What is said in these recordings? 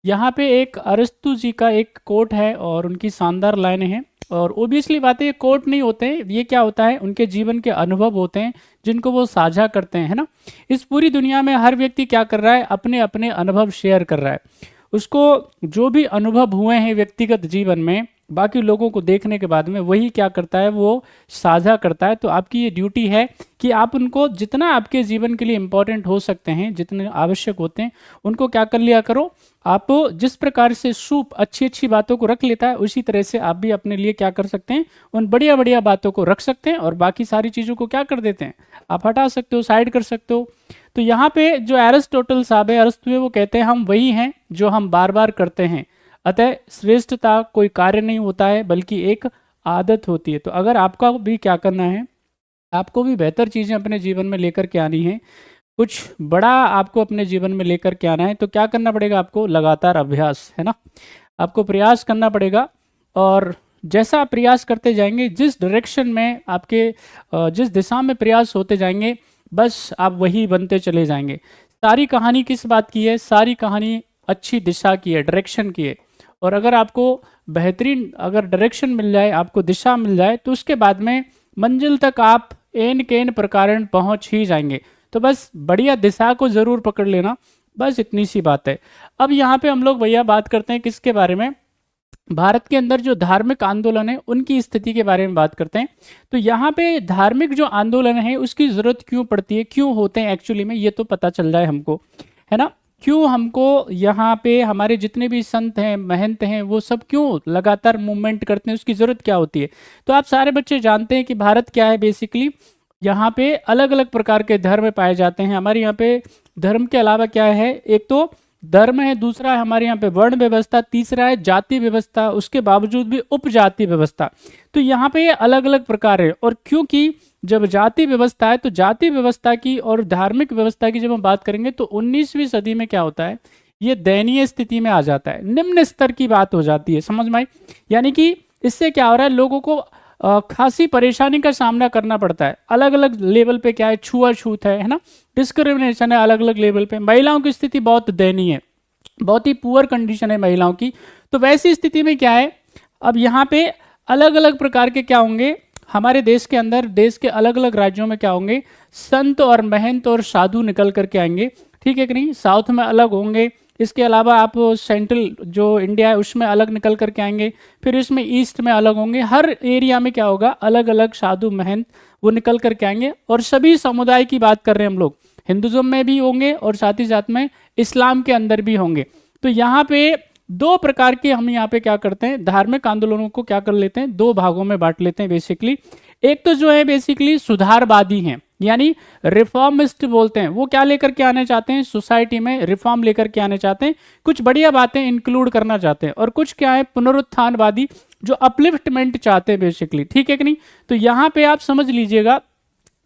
यहाँ पे एक अरस्तु जी का एक कोट है और उनकी शानदार लाइनें हैं। और ओबियसली बात है, ये कोट नहीं होते हैं, ये क्या होता है, उनके जीवन के अनुभव होते हैं जिनको वो साझा करते हैं, है ना। इस पूरी दुनिया में हर व्यक्ति क्या कर रहा है, अपने अपने अनुभव शेयर कर रहा है। उसको जो भी अनुभव हुए हैं व्यक्तिगत जीवन में, बाकी लोगों को देखने के बाद में वही क्या करता है, वो साझा करता है। तो आपकी ये ड्यूटी है कि आप उनको जितना आपके जीवन के लिए इंपॉर्टेंट हो सकते हैं, जितने आवश्यक होते हैं, उनको क्या कर लिया करो। आप जिस प्रकार से सूप अच्छी अच्छी बातों को रख लेता है, उसी तरह से आप भी अपने लिए क्या कर सकते हैं, उन बढ़िया बढ़िया बातों को रख सकते हैं और बाकी सारी चीज़ों को क्या कर देते हैं, आप हटा सकते हो, साइड कर सकते हो। तो यहाँ पे जो एरिस्टोटल साहब है, अरस्तु है, वो कहते हैं हम वही हैं जो हम बार बार करते हैं। अतः श्रेष्ठता कोई कार्य नहीं होता है बल्कि एक आदत होती है। तो अगर आपका भी क्या करना है, आपको भी बेहतर चीज़ें अपने जीवन में लेकर के आनी है, कुछ बड़ा आपको अपने जीवन में लेकर के आना है, तो क्या करना पड़ेगा आपको, लगातार अभ्यास, है ना। आपको प्रयास करना पड़ेगा। और जैसा आप प्रयास करते जाएंगे, जिस डायरेक्शन में आपके जिस दिशा में प्रयास होते जाएंगे, बस आप वही बनते चले जाएंगे। सारी कहानी किस बात की है, सारी कहानी अच्छी दिशा की है, डायरेक्शन की है। और अगर आपको बेहतरीन अगर डायरेक्शन मिल जाए, आपको दिशा मिल जाए, तो उसके बाद में मंजिल तक आप एन केन प्रकारण पहुंच ही जाएंगे। तो बस बढ़िया दिशा को जरूर पकड़ लेना, बस इतनी सी बात है। अब यहाँ पे हम लोग भैया बात करते हैं किसके बारे में, भारत के अंदर जो धार्मिक आंदोलन है उनकी स्थिति के बारे में बात करते हैं। तो यहाँ पे धार्मिक जो आंदोलन है उसकी जरूरत क्यों पड़ती है, क्यों होते हैं एक्चुअली में, ये तो पता चल जाए हमको, है ना। क्यों हमको यहाँ पे हमारे जितने भी संत हैं, महंत हैं, वो सब क्यों लगातार मूवमेंट करते हैं, उसकी जरूरत क्या होती है। तो आप सारे बच्चे जानते हैं कि भारत क्या है, बेसिकली यहाँ पे अलग अलग प्रकार के धर्म पाए जाते हैं। हमारे यहाँ पे धर्म के अलावा क्या है, एक तो धर्म है, दूसरा है हमारे यहाँ पे वर्ण व्यवस्था, तीसरा है जाति व्यवस्था, उसके बावजूद भी उपजाति व्यवस्था। तो यहाँ पे अलग अलग प्रकार है। और क्योंकि जब जाति व्यवस्था है, तो जाति व्यवस्था की और धार्मिक व्यवस्था की जब हम बात करेंगे, तो 19वीं सदी में क्या होता है, ये दयनीय स्थिति में आ जाता है, निम्न स्तर की बात हो जाती है, समझ में आई। यानी कि इससे क्या हो रहा है, लोगों को खासी परेशानी का सामना करना पड़ता है। अलग अलग लेवल पे क्या है, छुआछूत है ना, डिस्क्रिमिनेशन है अलग अलग लेवल पे। महिलाओं की स्थिति बहुत दयनीय है, बहुत ही पुअर कंडीशन है महिलाओं की। तो वैसी स्थिति में क्या है, अब यहाँ पे अलग अलग प्रकार के क्या होंगे, हमारे देश के अंदर, देश के अलग अलग राज्यों में क्या होंगे, संत और महंत और साधु निकल करके आएंगे, ठीक है कि नहीं। साउथ में अलग होंगे, इसके अलावा आप सेंट्रल जो इंडिया है उसमें अलग निकल करके आएंगे, फिर इसमें ईस्ट में अलग होंगे। हर एरिया में क्या होगा, अलग अलग साधु महंत वो निकल करके आएंगे। और सभी समुदाय की बात कर रहे हैं हम लोग, हिंदुज्म में भी होंगे और साथ ही साथ में इस्लाम के अंदर भी होंगे। तो यहाँ पे दो प्रकार के हम यहाँ पे क्या करते हैं, धार्मिक आंदोलनों को क्या कर लेते हैं, दो भागों में बांट लेते हैं बेसिकली। एक तो जो है बेसिकली सुधारवादी हैं, यानी रिफॉर्मिस्ट बोलते हैं। वो क्या लेकर के आने चाहते हैं, सोसाइटी में रिफॉर्म लेकर के आने चाहते हैं, कुछ बढ़िया बातें इंक्लूड करना चाहते हैं। और कुछ क्या है, पुनरुत्थानवादी, जो अपलिफ्टमेंट चाहते हैं बेसिकली, ठीक है कि नहीं। तो यहाँ पे आप समझ लीजिएगा,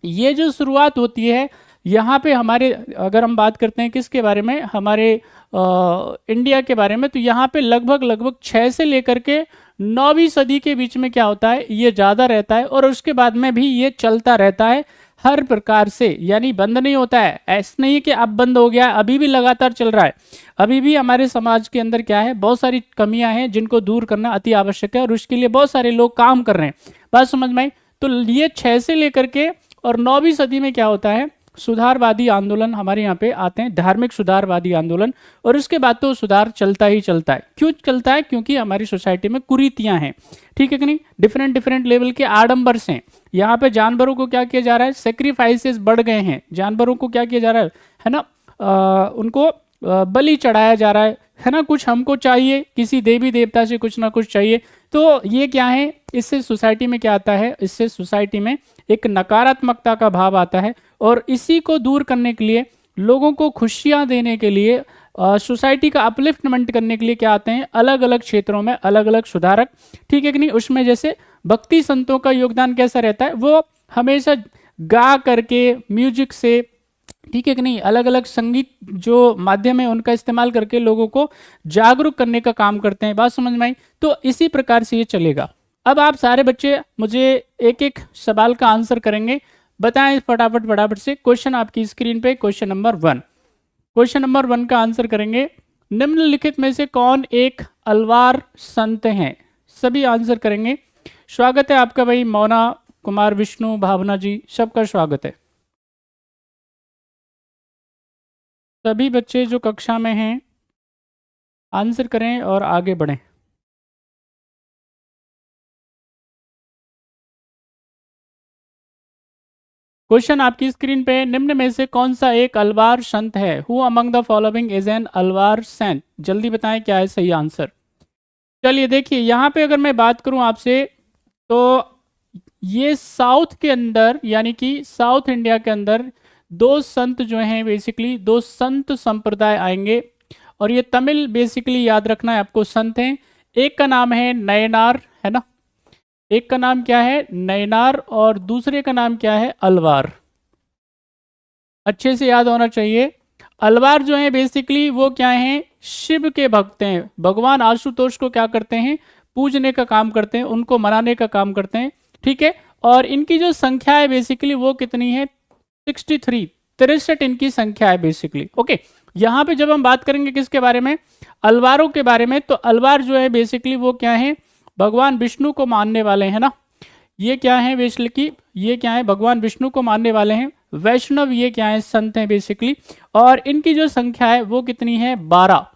ये जो शुरुआत होती है यहाँ पे हमारे, अगर हम बात करते हैं किसके बारे में, हमारे इंडिया के बारे में, तो यहाँ पे लगभग लगभग 6 से लेकर के 9वीं सदी के बीच में क्या होता है, ये ज़्यादा रहता है। और उसके बाद में भी ये चलता रहता है हर प्रकार से, यानी बंद नहीं होता है। ऐसा नहीं है कि अब बंद हो गया, अभी भी लगातार चल रहा है। अभी भी हमारे समाज के अंदर क्या है, बहुत सारी कमियां हैं जिनको दूर करना अति आवश्यक है, और उसके लिए बहुत सारे लोग काम कर रहे हैं। बात समझ में आई। तो ये 6 से लेकर के और 9वीं सदी में क्या होता है, सुधारवादी आंदोलन हमारे यहाँ पे आते हैं, धार्मिक सुधारवादी आंदोलन। और उसके बाद तो सुधार चलता ही चलता है। क्यों चलता है, क्योंकि हमारी सोसाइटी में कुरीतियां हैं, ठीक है कि नहीं, डिफरेंट डिफरेंट लेवल के आडंबर हैं। यहाँ पे जानवरों को क्या किया जा रहा है, सेक्रीफाइसेस बढ़ गए हैं, जानवरों को क्या किया जा रहा है ना, उनको बलि चढ़ाया जा रहा है ना। कुछ हमको चाहिए, किसी देवी देवता से कुछ ना कुछ चाहिए। तो ये क्या है, इससे सोसाइटी में क्या आता है, इससे सोसाइटी में एक नकारात्मकता का भाव आता है। और इसी को दूर करने के लिए, लोगों को खुशियां देने के लिए, सोसाइटी का अपलिफ्टमेंट करने के लिए क्या आते हैं, अलग अलग क्षेत्रों में अलग अलग सुधारक, ठीक है कि नहीं। उसमें जैसे भक्ति संतों का योगदान कैसा रहता है, वो हमेशा गा करके, म्यूजिक से, ठीक है कि नहीं, अलग अलग संगीत जो माध्यम है उनका इस्तेमाल करके लोगों को जागरूक करने का काम करते हैं। बात समझ में आई। तो इसी प्रकार से ये चलेगा। अब आप सारे बच्चे मुझे एक एक सवाल का आंसर करेंगे, बताएं फटाफट फटाफट से। क्वेश्चन आपकी स्क्रीन पे, क्वेश्चन नंबर 1 का आंसर करेंगे। निम्नलिखित में से कौन एक अलवार संत हैं? सभी आंसर करेंगे। स्वागत है आपका भाई मोना कुमार, विष्णु, भावना जी, सबका स्वागत है। सभी बच्चे जो कक्षा में हैं आंसर करें और आगे बढ़ें। क्वेश्चन आपकी स्क्रीन पे, निम्न में से कौन सा एक अलवार संत है? Who among the following is an Alvar saint? जल्दी बताएं क्या है सही आंसर। चलिए देखिए, यहाँ पे अगर मैं बात करूं आपसे, तो ये साउथ के अंदर यानी कि साउथ इंडिया के अंदर दो संत जो हैं, बेसिकली दो संत संप्रदाय आएंगे, और ये तमिल बेसिकली याद रखना है आपको, संत हैं। एक का नाम है नयनार, है ना, एक का नाम क्या है नयनार, और दूसरे का नाम क्या है अलवार। अच्छे से याद होना चाहिए। अलवार जो है बेसिकली वो क्या है, शिव के भक्त हैं। भगवान आशुतोष को क्या करते हैं, पूजने का काम करते हैं, उनको मनाने का काम करते हैं, ठीक है। और इनकी जो संख्या है बेसिकली वो कितनी है, 63, 63 इनकी संख्या है बेसिकली। ओके, यहाँ पे जब हम बात करेंगे किसके बारे में, अलवारों के बारे में, तो अलवार जो है बेसिकली वो क्या है, भगवान विष्णु को मानने वाले हैं ना। ये क्या है बेसिकली, ये क्या है, भगवान विष्णु को मानने वाले हैं। वैष्णव ये क्या है, संत हैं बेसिकली, और इनकी जो संख्या है वो कितनी है, 12,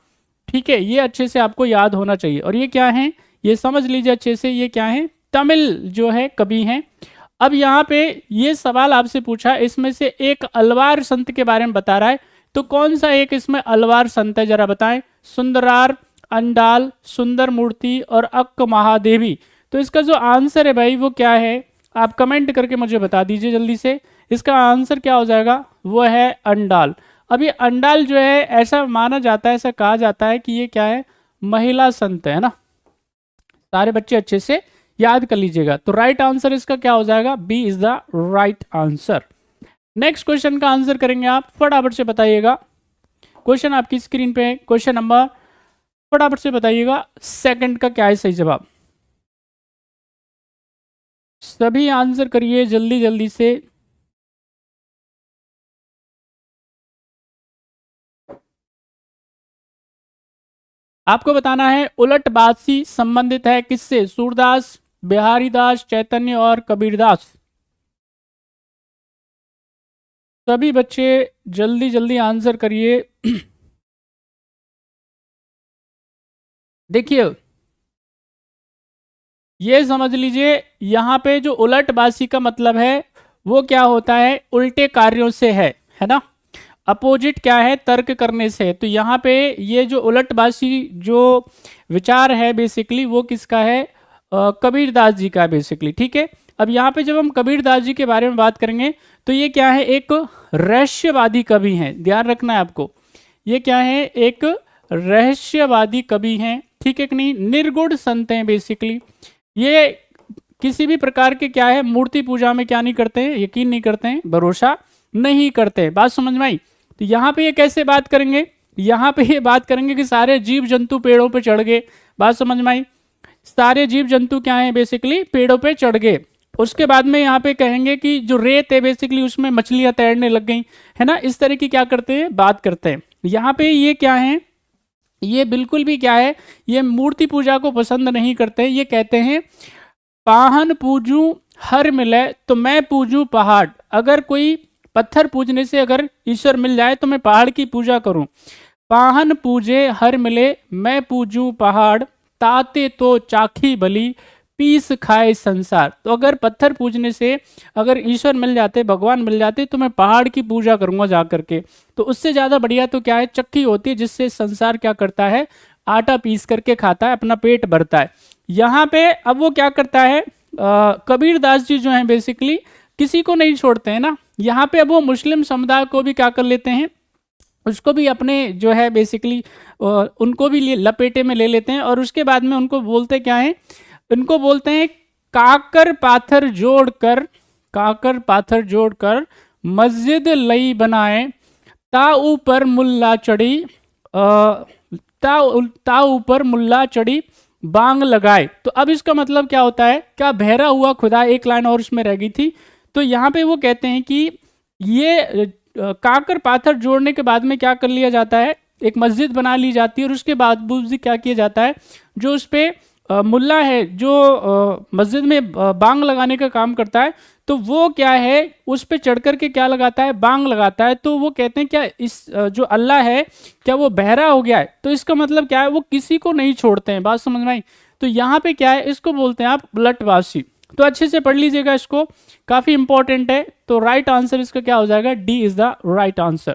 ठीक है। ये अच्छे से आपको याद होना चाहिए। और ये क्या है, ये समझ लीजिए अच्छे से, ये क्या है, तमिल जो है कवि हैं। अब यहाँ पे ये सवाल आपसे पूछा, इसमें से एक अलवार संत के बारे में बता रहा है, तो कौन सा एक इसमें अलवार संत है, जरा बताएं। सुंदरार, अंडाल, सुंदर मूर्ति और अक्क महादेवी। तो इसका जो आंसर है भाई वो क्या है, आप कमेंट करके मुझे बता दीजिए जल्दी से। इसका आंसर क्या हो जाएगा, वो है अंडाल। अब ये अंडाल जो है, ऐसा माना जाता है, ऐसा कहा जाता है कि ये क्या है, महिला संत है ना। सारे बच्चे अच्छे से याद कर लीजिएगा। तो राइट आंसर इसका क्या हो जाएगा, B is the right answer. Next question का आंसर करेंगे आप, फटाफट से बताइएगा। क्वेश्चन आपकी स्क्रीन पे, क्वेश्चन नंबर, फटाफट से बताइएगा सेकंड का क्या है सही जवाब। सभी आंसर करिए जल्दी जल्दी से। आपको बताना है उलटबासी संबंधित है किससे, सूरदास, बिहारी दास, चैतन्य और कबीरदास। सभी बच्चे जल्दी जल्दी आंसर करिए। देखिए ये समझ लीजिए, यहाँ पे जो उलटबासी का मतलब है वो क्या होता है, उल्टे कार्यों से है ना। अपोजिट क्या है, तर्क करने से। तो यहाँ पे ये जो उलटबासी जो विचार है बेसिकली वो किसका है, कबीरदास जी का बेसिकली, ठीक है। अब यहाँ पे जब हम कबीरदास जी के बारे में बात करेंगे तो ये क्या है, एक रहस्यवादी कवि हैं, ध्यान रखना है आपको। ये क्या है, एक रहस्यवादी कवि हैं, ठीक है कि नहीं। निर्गुण संत हैं बेसिकली। ये किसी भी प्रकार के क्या है, मूर्ति पूजा में क्या नहीं करते हैं, यकीन नहीं करते हैं, भरोसा नहीं करते। बात समझ में आई। तो यहाँ पे ये कैसे बात करेंगे, यहाँ पे ये बात करेंगे कि सारे जीव जंतु पेड़ों पे चढ़ गए। बात समझ में आई, सारे जीव जंतु क्या है बेसिकली, पेड़ों पे चढ़ गए। उसके बाद में यहाँ पे कहेंगे कि जो रेत है बेसिकली उसमें मछलियां तैरने लग गई, है ना। इस तरह की क्या करते हैं, बात करते हैं। यहाँ पे ये क्या है, ये बिल्कुल भी क्या है, ये मूर्ति पूजा को पसंद नहीं करते। ये कहते हैं पाहन पूजू हर मिले तो मैं पूजू पहाड़। अगर कोई पत्थर पूजने से अगर ईश्वर मिल जाए तो मैं पहाड़ की पूजा करूं। पाहन पूजे हर मिले मैं पूजू पहाड़, ताते तो चाखी बली पीस खाए संसार। तो अगर पत्थर पूजने से अगर ईश्वर मिल जाते, भगवान मिल जाते, तो मैं पहाड़ की पूजा करूंगा जा करके। तो उससे ज़्यादा बढ़िया तो क्या है, चक्की होती है जिससे संसार क्या करता है, आटा पीस करके खाता है, अपना पेट भरता है। यहाँ पे अब वो क्या करता है, कबीरदास जी जो हैं बेसिकली किसी को नहीं छोड़ते हैं ना। यहाँ पे अब वो मुस्लिम समुदाय को भी क्या कर लेते हैं, उसको भी अपने जो है बेसिकली उनको भी लपेटे में ले लेते हैं। और उसके बाद में उनको बोलते क्या है, इनको बोलते हैं काकर पाथर जोड़कर, काकर पाथर जोड़कर मस्जिद लई बनाए, ता ऊपर मुल्ला चढ़ी, ता ऊपर मुल्ला चढ़ी बांग लगाए। तो अब इसका मतलब क्या होता है, क्या बहरा हुआ खुदा, एक लाइन और उसमें रह गई थी। तो यहाँ पे वो कहते हैं कि ये काकर पाथर जोड़ने के बाद में क्या कर लिया जाता है, एक मस्जिद बना ली जाती है और उसके बाद भी क्या किया जाता है, जो उस पे मुल्ला है जो मस्जिद में बांग लगाने का काम करता है, तो वो क्या है उस पे चढ़ करके क्या लगाता है, बांग लगाता है। तो वो कहते हैं क्या इस जो अल्लाह है क्या वो बहरा हो गया है, तो इसका मतलब क्या है वो किसी को नहीं छोड़ते हैं। बात समझ में आई? तो यहाँ पे क्या है, इसको बोलते हैं आप लटवासी। तो अच्छे से पढ़ लीजिएगा इसको, काफी इंपॉर्टेंट है। तो राइट आंसर इसका क्या हो जाएगा, D is the right answer.